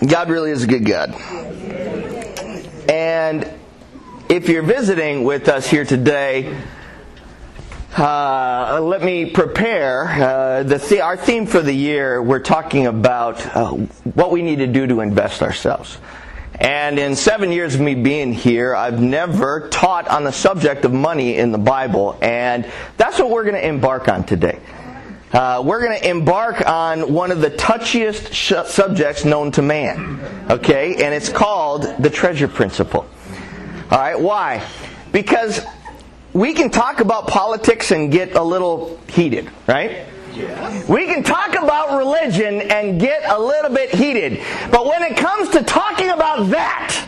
God really is a good God. And if you're visiting with us here today, let me prepare. Our theme for the year, we're talking about what we need to do to invest ourselves. And in 7 years of me being here, I've never taught on the subject of money in the Bible. And that's what we're going to embark on today. We're going to embark on one of the touchiest subjects known to man. Okay? And it's called the treasure principle. Alright, why? Because we can talk about politics and get a little heated, right? Yeah. We can talk about religion and get a little bit heated. But when it comes to talking about that,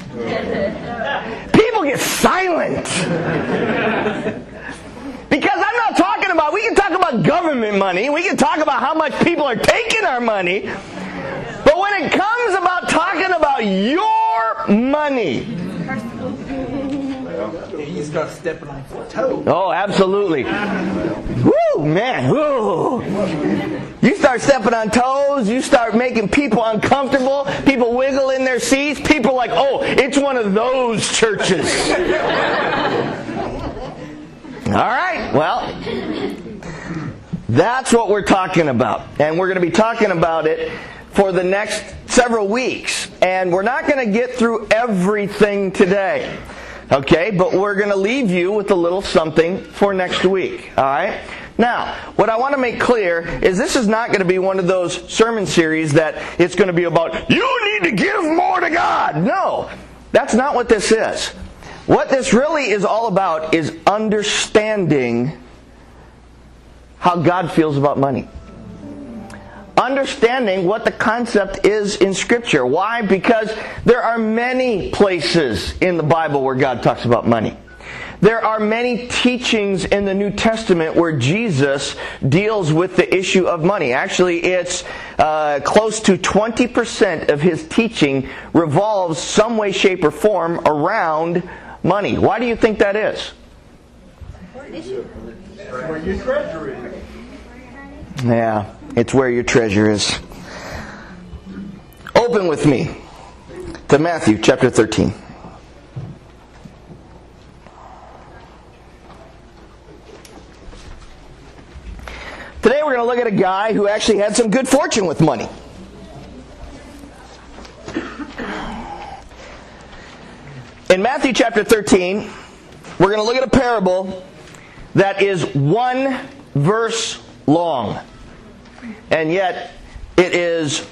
people get silent. Because I'm not talking about, we can talk about government money, we can talk about how much people are taking our money, but when it comes about talking about your money, you start stepping on toes. Oh, absolutely. Woo, man. Woo. You start stepping on toes, you start making people uncomfortable, people wiggle in their seats, people are like, oh, it's one of those churches. Alright, well, that's what we're talking about. And we're going to be talking about it for the next several weeks. And we're not going to get through everything today. Okay, but we're going to leave you with a little something for next week. Alright? Now, what I want to make clear is this is not going to be one of those sermon series that it's going to be about, you need to give more to God. No, that's not what this is. What this really is all about is understanding how God feels about money. Understanding what the concept is in Scripture. Why? Because there are many places in the Bible where God talks about money. There are many teachings in the New Testament where Jesus deals with the issue of money. Actually, it's close to 20% of His teaching revolves some way, shape, or form around money. Why do you think that is? Where your treasure is. Yeah, it's where your treasure is. Open with me to Matthew chapter 13. Today we're going to look at a guy who actually had some good fortune with money. In Matthew chapter 13, we're going to look at a parable that is one verse long. And yet, it is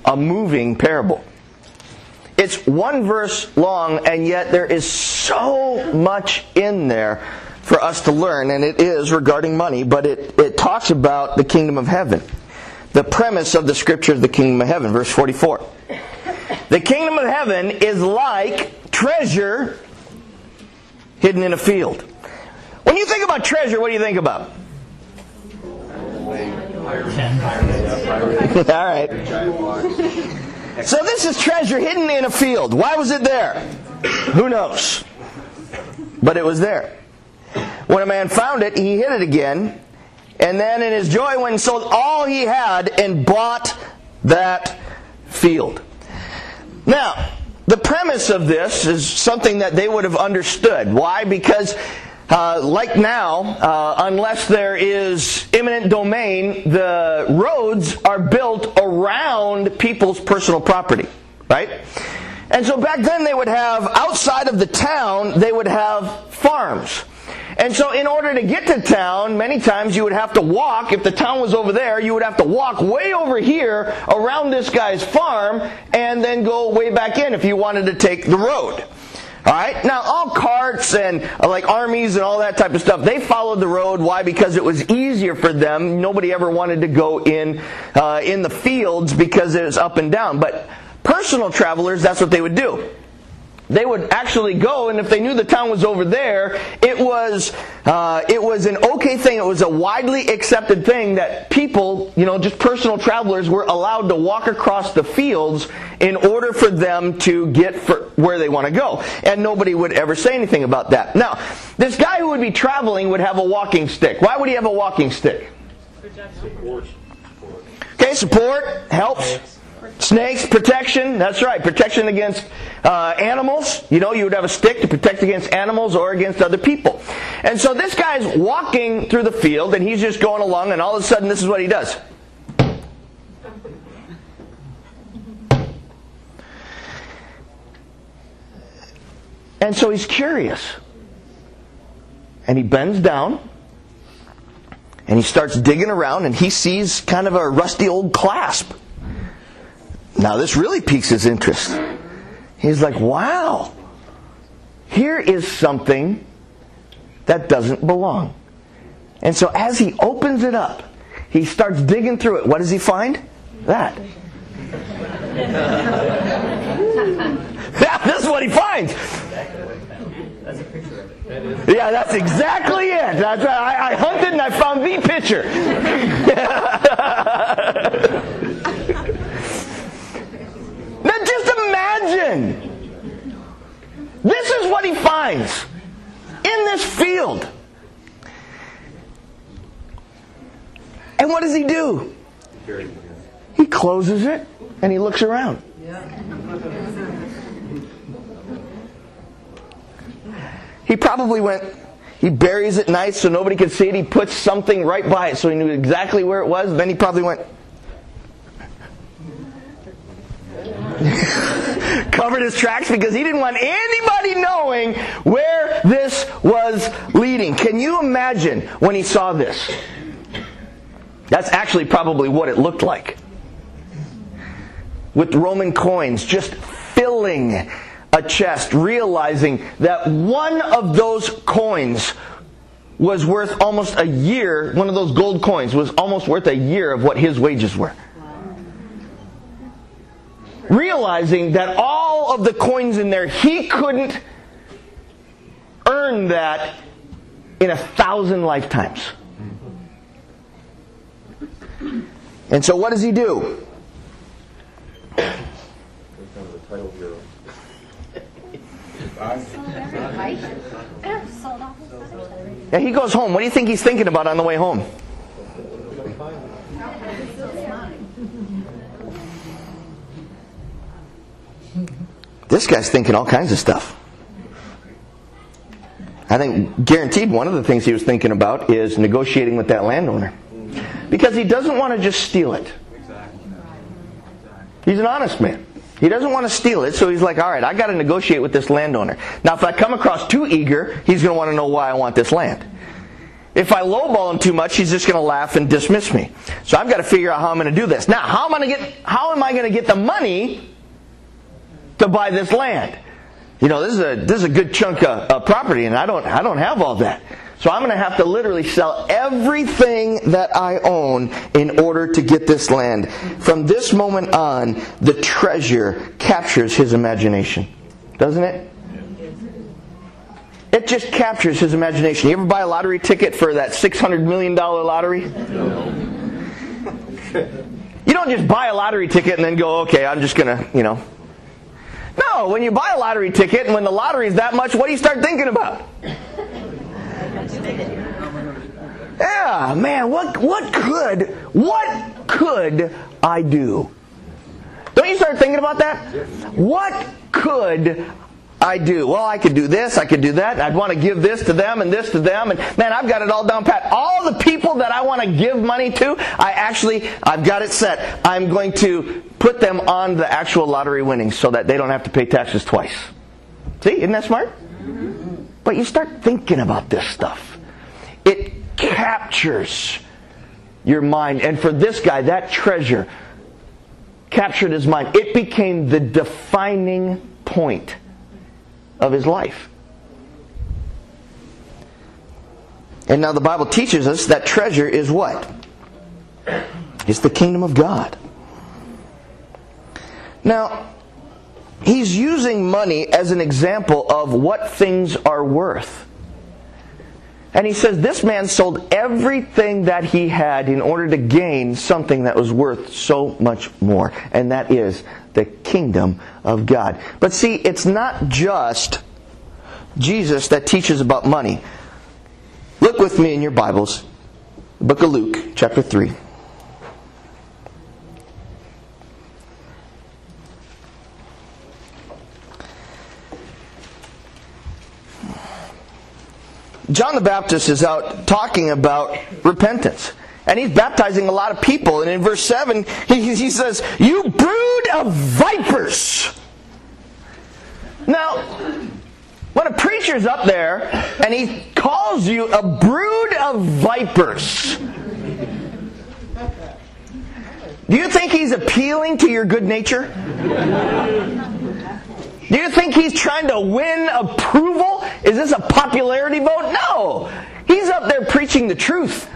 a moving parable. It's one verse long, and yet there is so much in there for us to learn, and it is regarding money, but it talks about the kingdom of heaven. The premise of the scripture is the kingdom of heaven, verse 44. The kingdom of heaven is like treasure hidden in a field. When you think about treasure, what do you think about? Alright. So this is treasure hidden in a field. Why was it there? Who knows? But it was there. When a man found it, he hid it again, and then in his joy went and sold all he had and bought that field. Now, the premise of this is something that they would have understood. Why? Because like now, unless there is eminent domain, the roads are built around people's personal property, right? And so back then they would have, outside of the town, they would have farms. And so in order to get to town, many times you would have to walk. If the town was over there, you would have to walk way over here around this guy's farm and then go way back in if you wanted to take the road. Alright? Now, all carts and like armies and all that type of stuff, they followed the road. Why? Because it was easier for them. Nobody ever wanted to go in the fields because it was up and down. But personal travelers, that's what they would do. They would actually go, and if they knew the town was over there, it was an okay thing. It was a widely accepted thing that people, just personal travelers, were allowed to walk across the fields in order for them to get where they want to go. And nobody would ever say anything about that. Now, this guy who would be traveling would have a walking stick. Why would he have a walking stick? Support. Okay, support helps. Snakes, protection. That's right. Protection against animals. You know, you would have a stick to protect against animals or against other people. And so this guy's walking through the field, and he's just going along, and all of a sudden this is what he does. And so he's curious. And he bends down, and he starts digging around, and he sees kind of a rusty old clasp. Now this really piques his interest. He's like, wow, here is something that doesn't belong. And so as he opens it up, he starts digging through it. What does he find? That. Yeah, this is what he finds. Yeah, that's exactly it. That's right. I hunted and I found the picture. Now just imagine. This is what he finds in this field. And what does he do? He closes it and he looks around. He probably he buries it nice so nobody can see it. He puts something right by it so he knew exactly where it was. And then he probably went, covered his tracks because he didn't want anybody knowing where this was leading. Can you imagine when he saw this? That's actually probably what it looked like. With Roman coins just filling a chest, realizing that one of those coins was worth almost a year, one of those gold coins was almost worth a year of what his wages were. Realizing that all of the coins in there, he couldn't earn that in 1,000 lifetimes. And so what does he do? Yeah, he goes home. What do you think he's thinking about on the way home? This guy's thinking all kinds of stuff. I think, guaranteed, one of the things he was thinking about is negotiating with that landowner. Because he doesn't want to just steal it. He's an honest man. He doesn't want to steal it, so he's like, all right, I got to negotiate with this landowner. Now, if I come across too eager, he's going to want to know why I want this land. If I lowball him too much, he's just going to laugh and dismiss me. So I've got to figure out how I'm going to do this. Now, how am I going to get the money to buy this land? You know, this is a good chunk of property, and I don't have all that. So I'm going to have to literally sell everything that I own in order to get this land. From this moment on, the treasure captures his imagination. Doesn't it? It just captures his imagination. You ever buy a lottery ticket for that $600 million lottery? You don't just buy a lottery ticket and then go, okay, I'm just going to, No, when you buy a lottery ticket and when the lottery is that much, what do you start thinking about? Yeah, man, what could I do? Don't you start thinking about that? What could I do? Well, I could do this, I could do that. I'd want to give this to them and this to them. And man, I've got it all down pat. All the people that I want to give money to, I've got it set. I'm going to put them on the actual lottery winnings so that they don't have to pay taxes twice. See, isn't that smart? But you start thinking about this stuff. It captures your mind. And for this guy, that treasure captured his mind. It became the defining point of his life. And now the Bible teaches us that treasure is what? It's the kingdom of God. Now, he's using money as an example of what things are worth. And he says this man sold everything that he had in order to gain something that was worth so much more. And that is the kingdom of God. But see, it's not just Jesus that teaches about money. Look with me in your Bibles. The book of Luke, chapter 3. John the Baptist is out talking about repentance. And he's baptizing a lot of people. And in verse 7, he says, "You brood of vipers." Now, when a preacher's up there and he calls you a brood of vipers, do you think he's appealing to your good nature? Do you think he's trying to win approval? Is this a popularity vote? No. He's up there preaching the truth.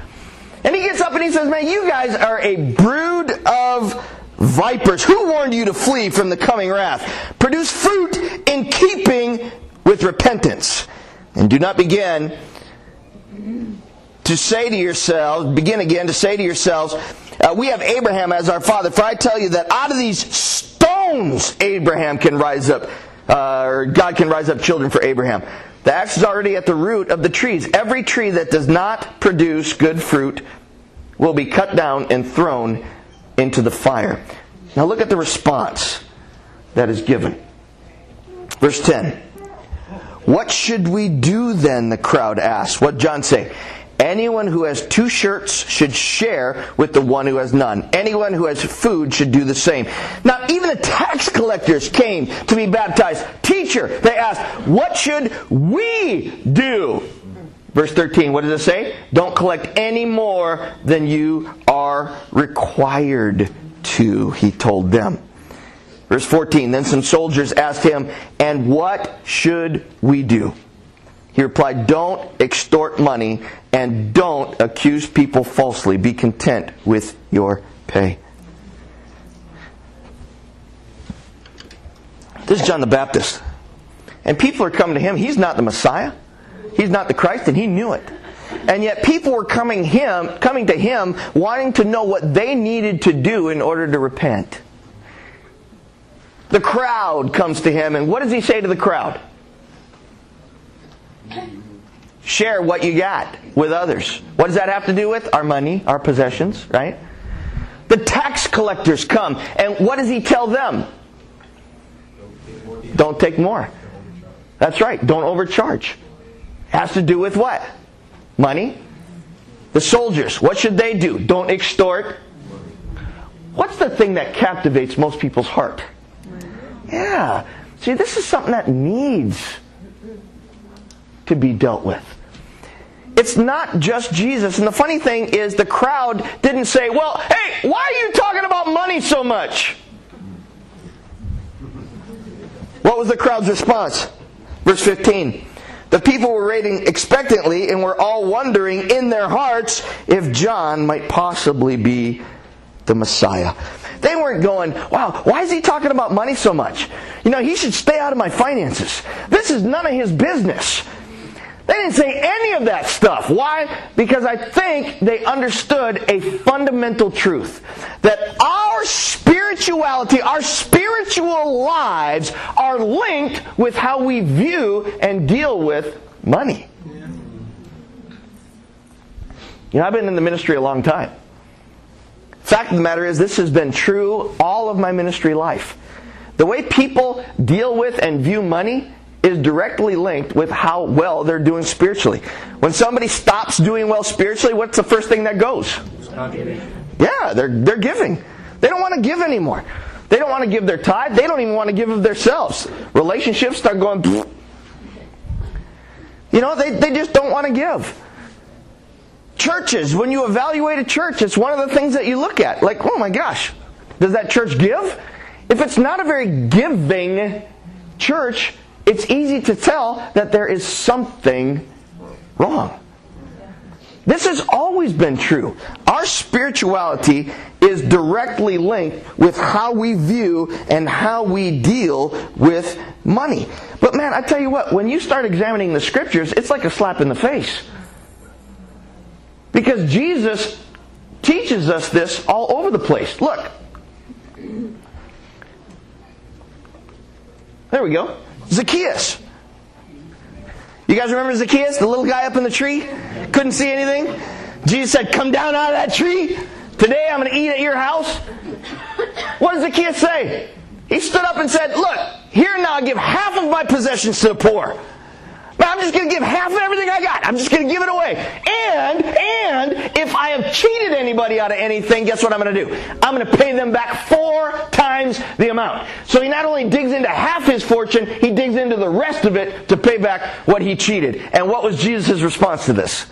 And he gets up and he says, "Man, you guys are a brood of vipers. Who warned you to flee from the coming wrath? Produce fruit in keeping with repentance. And do not begin again to say to yourselves, we have Abraham as our father. For I tell you that out of these stones Abraham can rise up, or God can rise up children for Abraham. The axe is already at the root of the trees. Every tree that does not produce good fruit will be cut down and thrown into the fire." Now look at the response that is given. Verse 10. "What should we do then?" the crowd asked. What did John say? "Anyone who has 2 shirts should share with the one who has none. Anyone who has food should do the same." Now, even the tax collectors came to be baptized. "Teacher," they asked, "what should we do?" Verse 13, what does it say? "Don't collect any more than you are required to," he told them. Verse 14, then some soldiers asked him, "And what should we do?" He replied, "Don't extort money and don't accuse people falsely. Be content with your pay." This is John the Baptist. And people are coming to him. He's not the Messiah. He's not the Christ, and he knew it. And yet people were coming to him wanting to know what they needed to do in order to repent. The crowd comes to him, and what does he say to the crowd? Share what you got with others. What does that have to do with? Our money, our possessions, right? The tax collectors come, and what does he tell them? Don't take more. That's right, don't overcharge. Has to do with what? Money. The soldiers, what should they do? Don't extort. What's the thing that captivates most people's heart? Yeah. See, this is something that needs to be dealt with. It's not just Jesus. And the funny thing is the crowd didn't say, "Well, hey, why are you talking about money so much?" What was the crowd's response? Verse 15. The people were waiting expectantly and were all wondering in their hearts if John might possibly be the Messiah. They weren't going, "Wow, why is he talking about money so much? He should stay out of my finances. This is none of his business." They didn't say any of that stuff. Why? Because I think they understood a fundamental truth. That our spirituality, our spiritual lives are linked with how we view and deal with money. I've been in the ministry a long time. Fact of the matter is, this has been true all of my ministry life. The way people deal with and view money is directly linked with how well they're doing spiritually. When somebody stops doing well spiritually, what's the first thing that goes? Yeah, they're giving. They don't want to give anymore. They don't want to give their tithe. They don't even want to give of themselves. Relationships start going, they just don't want to give. Churches, when you evaluate a church, it's one of the things that you look at. Like, oh my gosh, does that church give? If it's not a very giving church, it's easy to tell that there is something wrong. This has always been true. Our spirituality is directly linked with how we view and how we deal with money. But man, I tell you what, when you start examining the Scriptures, it's like a slap in the face. Because Jesus teaches us this all over the place. Look. There we go. Zacchaeus. You guys remember Zacchaeus, the little guy up in the tree? Couldn't see anything? Jesus said, "Come down out of that tree. Today I'm going to eat at your house." What did Zacchaeus say? He stood up and said, "Look, here now I give half of my possessions to the poor." Man, I'm just going to give half of everything I got. I'm just going to give it away. And if I have cheated anybody out of anything, guess what I'm going to do? I'm going to pay them back 4 times the amount. So he not only digs into half his fortune, he digs into the rest of it to pay back what he cheated. And what was Jesus' response to this?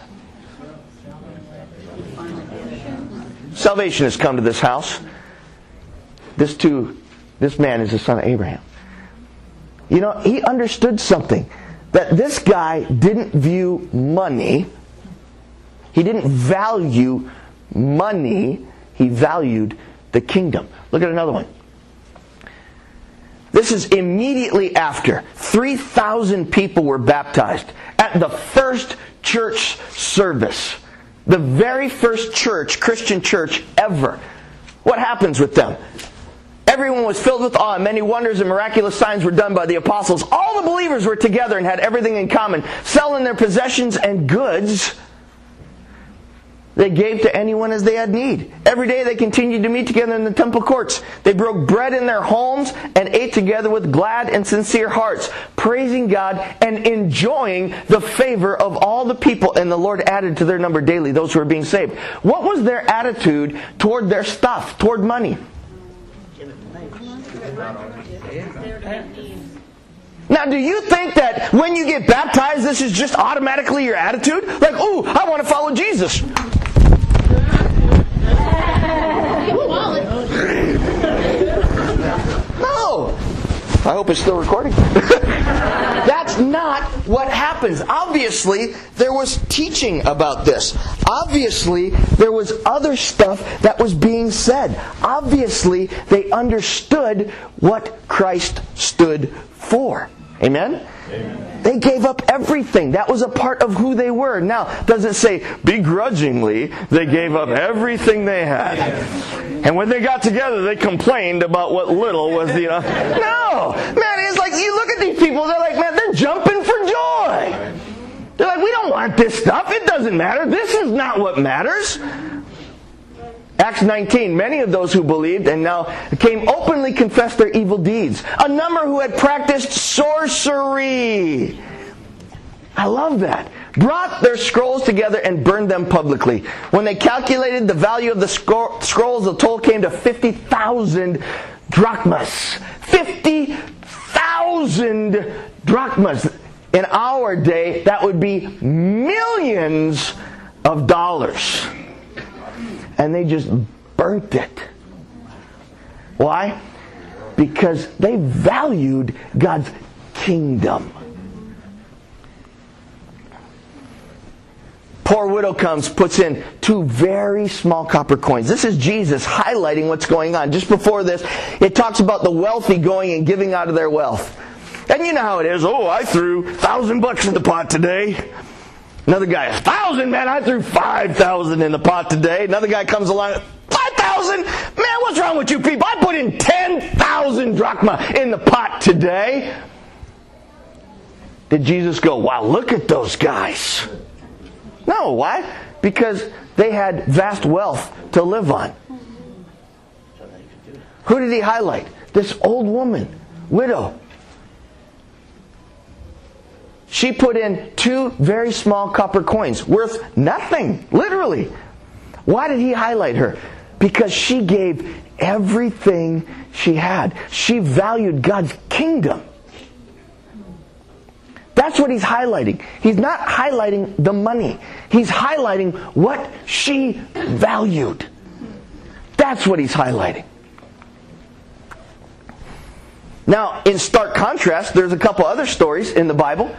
Salvation has come to this house. This man is the son of Abraham. You know, he understood something. That this guy didn't view money. He didn't value money. He valued the kingdom. Look at another one. This is immediately after 3,000 people were baptized at the first church service. The very first church, Christian church ever. What happens with them? Everyone was filled with awe. Many wonders and miraculous signs were done by the apostles. All the believers were together and had everything in common. Selling their possessions and goods, they gave to anyone as they had need. Every day they continued to meet together in the temple courts. They broke bread in their homes and ate together with glad and sincere hearts, praising God and enjoying the favor of all the people. And the Lord added to their number daily those who were being saved. What was their attitude toward their stuff, toward money? Now, do you think that when you get baptized, this is just automatically your attitude? Like, ooh, I want to follow Jesus. No. I hope it's still recording. That's not what happens. Obviously, there was teaching about this. Obviously, there was other stuff that was being said. Obviously, they understood what Christ stood for. Amen? Amen. They gave up everything. That was a part of who they were. Now, does it say begrudgingly they gave up everything they had? And when they got together, they complained about what little was the... No! Man, it's like, you look at these people, they're like, man, they're jumping for joy. They're like, we don't want this stuff. It doesn't matter. This is not what matters. Acts 19, many of those who believed and now came openly confessed their evil deeds. A number who had practiced sorcery. I love that. Brought their scrolls together and burned them publicly. When they calculated the value of the scrolls, the total came to 50,000 drachmas. 50,000 drachmas. In our day, that would be millions of dollars. And they just burnt it. Why? Because they valued God's kingdom. Poor widow comes, puts in 2 very small copper coins. This is Jesus highlighting what's going on. Just before this, it talks about the wealthy going and giving out of their wealth. And you know how it is. Oh, I threw $1,000 in the pot today. Another guy, 1,000, man, I threw 5,000 in the pot today. Another guy comes along, 5,000? Man, what's wrong with you people? I put in 10,000 drachma in the pot today. Did Jesus go, wow, look at those guys? No, why? Because they had vast wealth to live on. Who did he highlight? This old woman, widow. She put in 2 very small copper coins, worth nothing, literally. Why did he highlight her? Because she gave everything she had. She valued God's kingdom. That's what he's highlighting. He's not highlighting the money. He's highlighting what she valued. That's what he's highlighting. Now, in stark contrast, there's a couple other stories in the Bible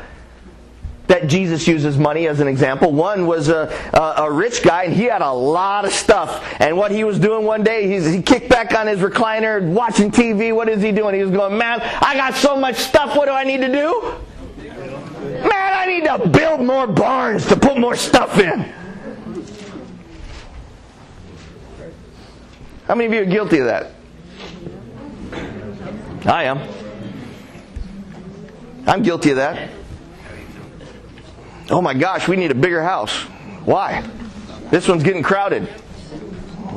that Jesus uses money as an example. One was a rich guy, and he had a lot of stuff. And what he was doing one day, he kicked back on his recliner, watching TV. What is he doing? He was going, man, I got so much stuff. What do I need to do? Man, I need to build more barns to put more stuff in. How many of you are guilty of that? I am. I'm guilty of that. Oh my gosh, we need a bigger house. Why? This one's getting crowded.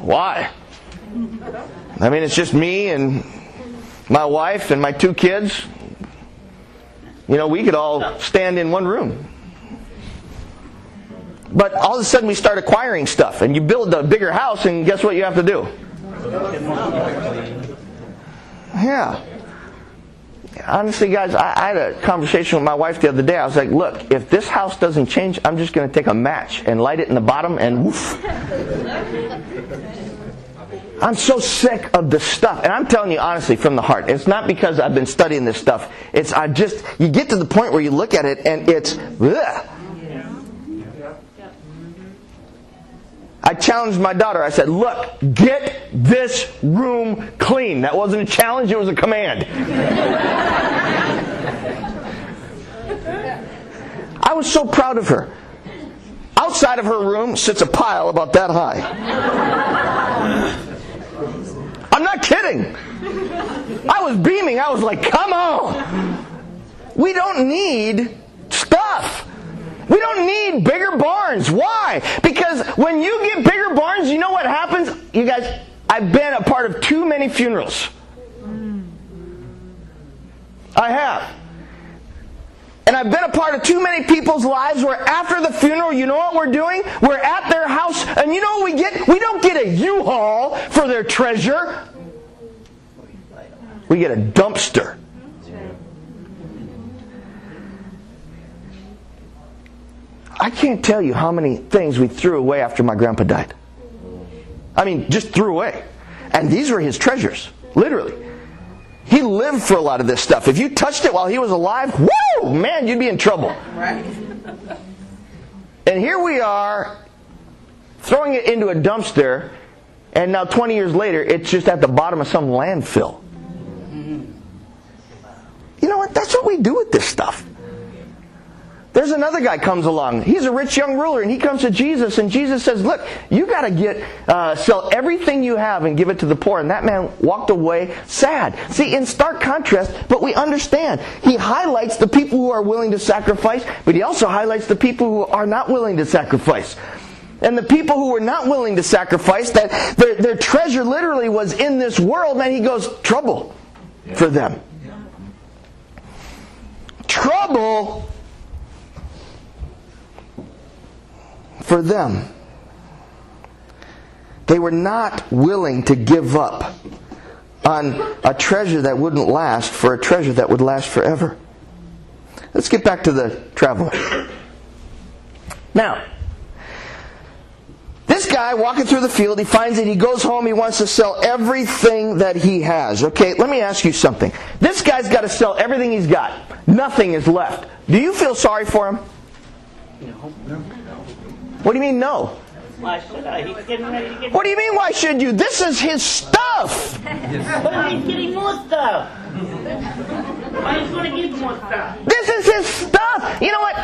Why? I mean, it's just me and my wife and my 2 kids. We could all stand in one room. But all of a sudden we start acquiring stuff, and you build a bigger house, and guess what you have to do? Yeah. Honestly, guys, I had a conversation with my wife the other day. I was like, look, if this house doesn't change, I'm just going to take a match and light it in the bottom and woof. I'm so sick of the stuff. And I'm telling you honestly from the heart. It's not because I've been studying this stuff. You get to the point where you look at it and it's, ugh. I challenged my daughter. I said, look, get this room clean. That wasn't a challenge, it was a command. I was so proud of her. Outside of her room sits a pile about that high. I'm not kidding. I was beaming. I was like, come on. We don't need stuff. We don't need bigger barns. Why? Because when you get bigger barns, you know what happens? You guys, I've been a part of too many funerals. I have. And I've been a part of too many people's lives where after the funeral, you know what we're doing? We're at their house, and you know what we get? We don't get a U-Haul for their treasure. We get a dumpster. I can't tell you how many things we threw away after my grandpa died. I mean, just threw away. And these were his treasures, literally. He lived for a lot of this stuff. If you touched it while he was alive, whoo, man, you'd be in trouble. Right. And here we are, throwing it into a dumpster, and now 20 years later, it's just at the bottom of some landfill. You know what? That's what we do with this stuff. There's another guy comes along. He's a rich young ruler, and he comes to Jesus, and Jesus says, look, you got to sell everything you have and give it to the poor. And that man walked away sad. See, in stark contrast, but we understand. He highlights the people who are willing to sacrifice, but he also highlights the people who are not willing to sacrifice. And the people who were not willing to sacrifice, that their treasure literally was in this world, man, he goes, trouble for them. Trouble for them. They were not willing to give up on a treasure that wouldn't last for a treasure that would last forever. Let's get back to the traveler. Now, this guy walking through the field, he finds it, he goes home, he wants to sell everything that he has. Okay, let me ask you something. This guy's got to sell everything he's got. Nothing is left. Do you feel sorry for him? No. What do you mean, no? Why should I? He's getting ready to get... What do you mean, why should you? This is his stuff! But he's getting more stuff! Why he's going to get more stuff? This is his stuff! You know what?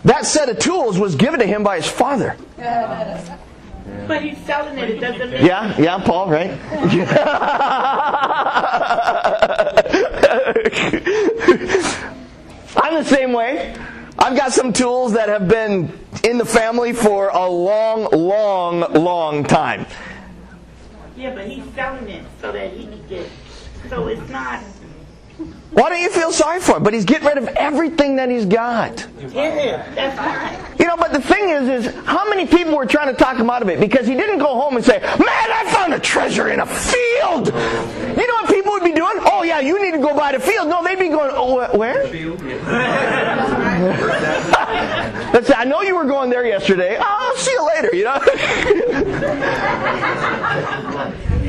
That set of tools was given to him by his father. But he's selling it. It doesn't mean... Yeah, Paul, right? I'm the same way. I've got some tools that have been in the family for a long time. Yeah, but he's selling it so that he can get... So it's not... Why don't you feel sorry for him? But he's getting rid of everything that he's got. Yeah, that's right. You know, but the thing is how many people were trying to talk him out of it? Because he didn't go home and say, man, I found a treasure in a field. You know what people would be doing? Oh, yeah, you need to go buy the field. No, they'd be going, oh, where? Let's say, I know you were going there yesterday. I'll see you later, you know.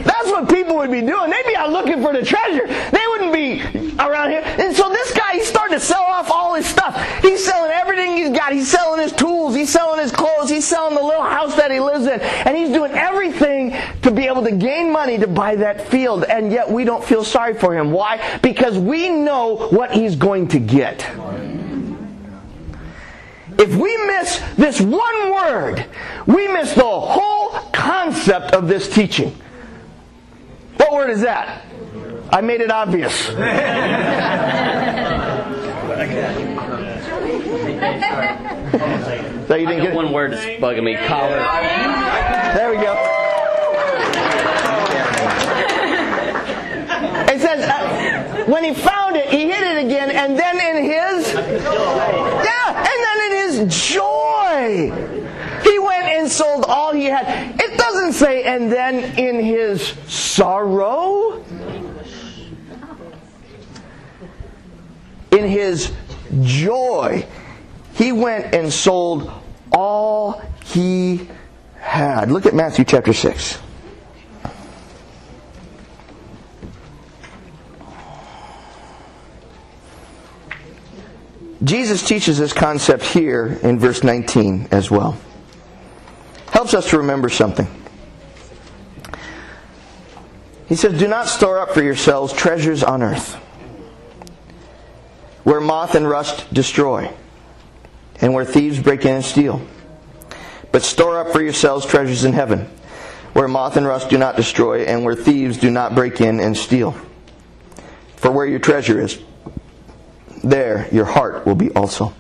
That's what people would be doing. They'd be out looking for the treasure. They wouldn't be around here. And so this guy, he's starting to sell off all his stuff. He's selling everything he's got. He's selling his tools. He's selling his clothes. He's selling the little house that he lives in. And he's doing everything to be able to gain money to buy that field. And yet we don't feel sorry for him. Why? Because we know what he's going to get. If we miss this one word, we miss the whole concept of this teaching. What word is that? I made it obvious. So you didn't get one word that's bugging me. Collar. There we go. It says, when he found it, he hid it And then in his... Yeah, and then in his joy, he went and sold all he had. It doesn't say, and then in his sorrow. In his joy, he went and sold all he had. Look at Matthew chapter 6. Jesus teaches this concept here in verse 19 as well. Helps us to remember something. He says, "Do not store up for yourselves treasures on earth, where moth and rust destroy, and where thieves break in and steal. But store up for yourselves treasures in heaven, where moth and rust do not destroy, and where thieves do not break in and steal. For where your treasure is, there your heart will be also."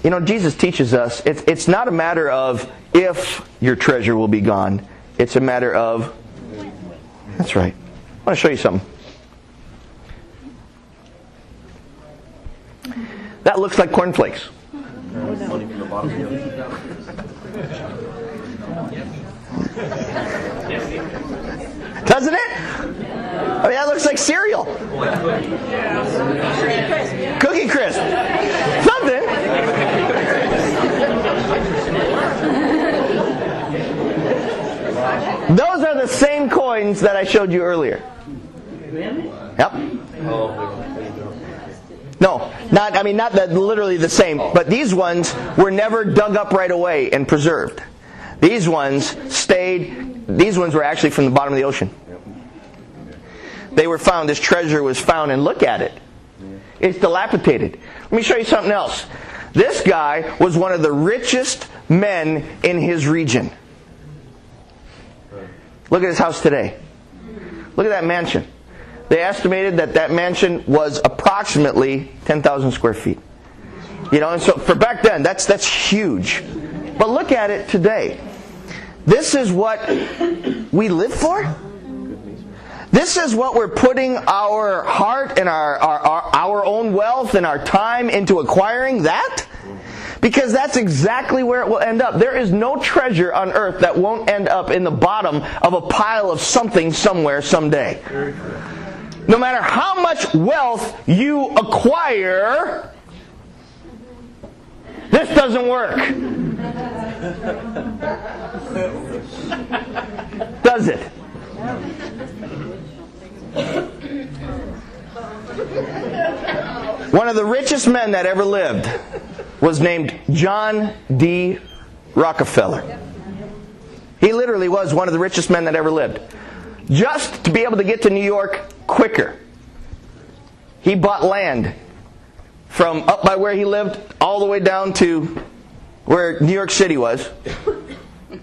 You know, Jesus teaches us, it's not a matter of if your treasure will be gone. It's a matter of... That's right. I want to show you something. That looks like cornflakes. Doesn't it? I mean, that looks like cereal. Cookie Crisp. Something. Those are the same coins that I showed you earlier. Yep. No, not literally the same, but these ones were never dug up right away and preserved. These ones were actually from the bottom of the ocean. They were found, this treasure was found, and look at it. It's dilapidated. Let me show you something else. This guy was one of the richest men in his region. Look at his house today. Look at that mansion. They estimated that mansion was approximately 10,000 square feet. You know, and so for back then, that's huge. But look at it today. This is what we live for? This is what we're putting our heart and our own wealth and our time into acquiring that? Because that's exactly where it will end up. There is no treasure on earth that won't end up in the bottom of a pile of something somewhere someday. No matter how much wealth you acquire, this doesn't work. Does it? One of the richest men that ever lived was named John D. Rockefeller. He literally was one of the richest men that ever lived. Just to be able to get to New York quicker, he bought land from up by where he lived all the way down to where New York City was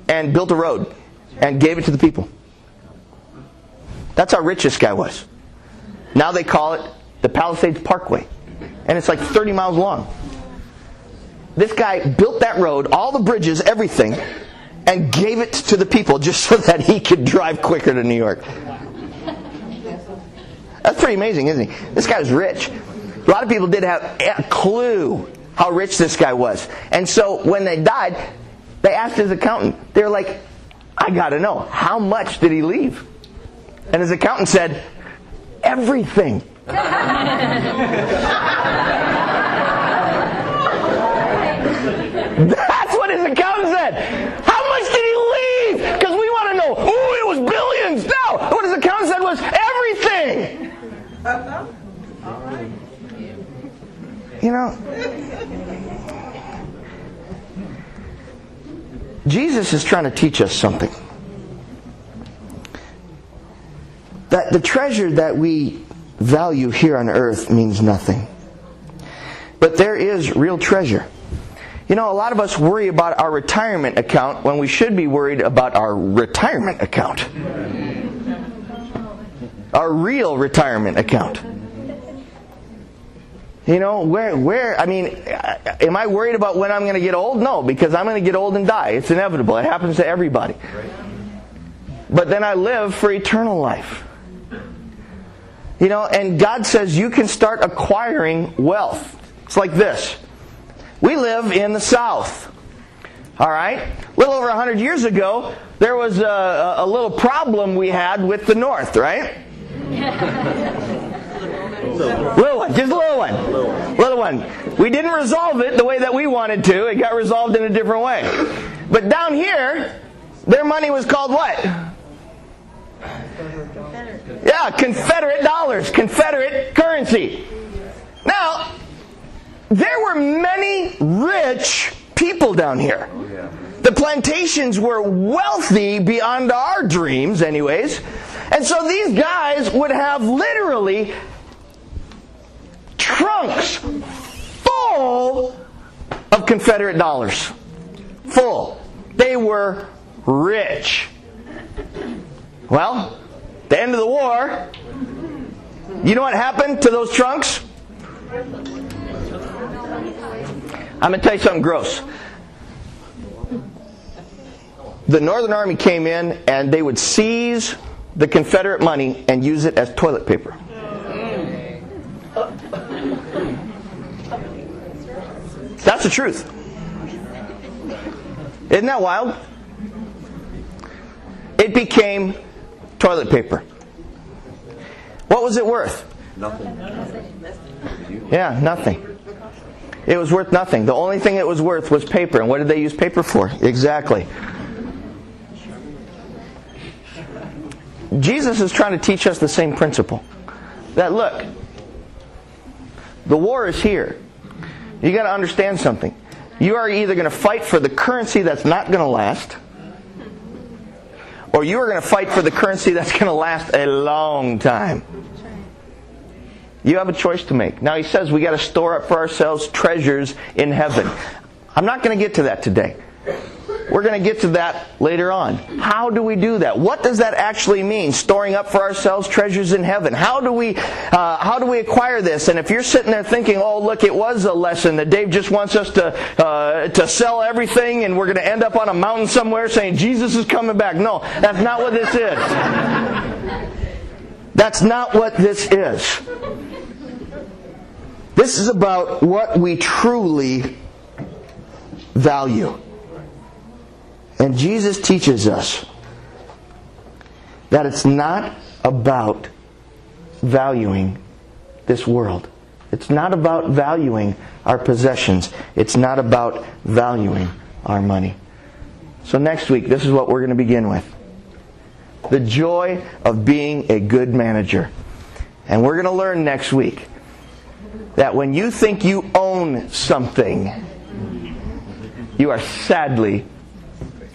and built a road and gave it to the people. That's how rich this guy was. Now they call it the Palisades Parkway. And it's like 30 miles long. This guy built that road, all the bridges, everything, and gave it to the people just so that he could drive quicker to New York. That's pretty amazing, isn't he? This guy was rich. A lot of people didn't have a clue how rich this guy was. And so when they died, they asked his accountant. They were like, I got to know, how much did he leave? And his accountant said, everything. That's what his accountant said. How much did he leave? Because we want to know, oh, it was billions. No, what his accountant said was everything. You know, Jesus is trying to teach us something. That the treasure that we value here on earth means nothing. But there is real treasure. You know, a lot of us worry about our retirement account when we should be worried about our retirement account. Our real retirement account. You know, am I worried about when I'm going to get old? No, because I'm going to get old and die. It's inevitable. It happens to everybody. But then I live for eternal life. And God says you can start acquiring wealth. It's like this. We live in the South. All right? A little over 100 years ago, there was a little problem we had with the North, right? Little one, just a little one. Little one. We didn't resolve it the way that we wanted to. It got resolved in a different way. But down here, their money was called what? Yeah, Confederate dollars, Confederate currency. Now, there were many rich people down here. The plantations were wealthy beyond our dreams, anyways. And so these guys would have literally trunks full of Confederate dollars. Full. They were rich. Well, at the end of the war, you know what happened to those trunks? I'm going to tell you something gross. The Northern Army came in and they would seize the Confederate money and use it as toilet paper. That's the truth. Isn't that wild? It became toilet paper. What was it worth? Nothing. Yeah, nothing. It was worth nothing. The only thing it was worth was paper. And what did they use paper for? Exactly. Jesus is trying to teach us the same principle. That look, the war is here. You got to understand something. You are either going to fight for the currency that's not going to last, or you are going to fight for the currency that's going to last a long time. You have a choice to make. Now he says we got to store up for ourselves treasures in heaven. I'm not going to get to that today. We're going to get to that later on. How do we do that? What does that actually mean? Storing up for ourselves treasures in heaven. How do we acquire this? And if you're sitting there thinking, "Oh, look, it was a lesson that Dave just wants us to sell everything, and we're going to end up on a mountain somewhere saying Jesus is coming back." No, that's not what this is. That's not what this is. This is about what we truly value. And Jesus teaches us that it's not about valuing this world. It's not about valuing our possessions. It's not about valuing our money. So next week, this is what we're going to begin with. The joy of being a good manager. And we're going to learn next week that when you think you own something, you are sadly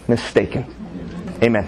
mistaken. Amen.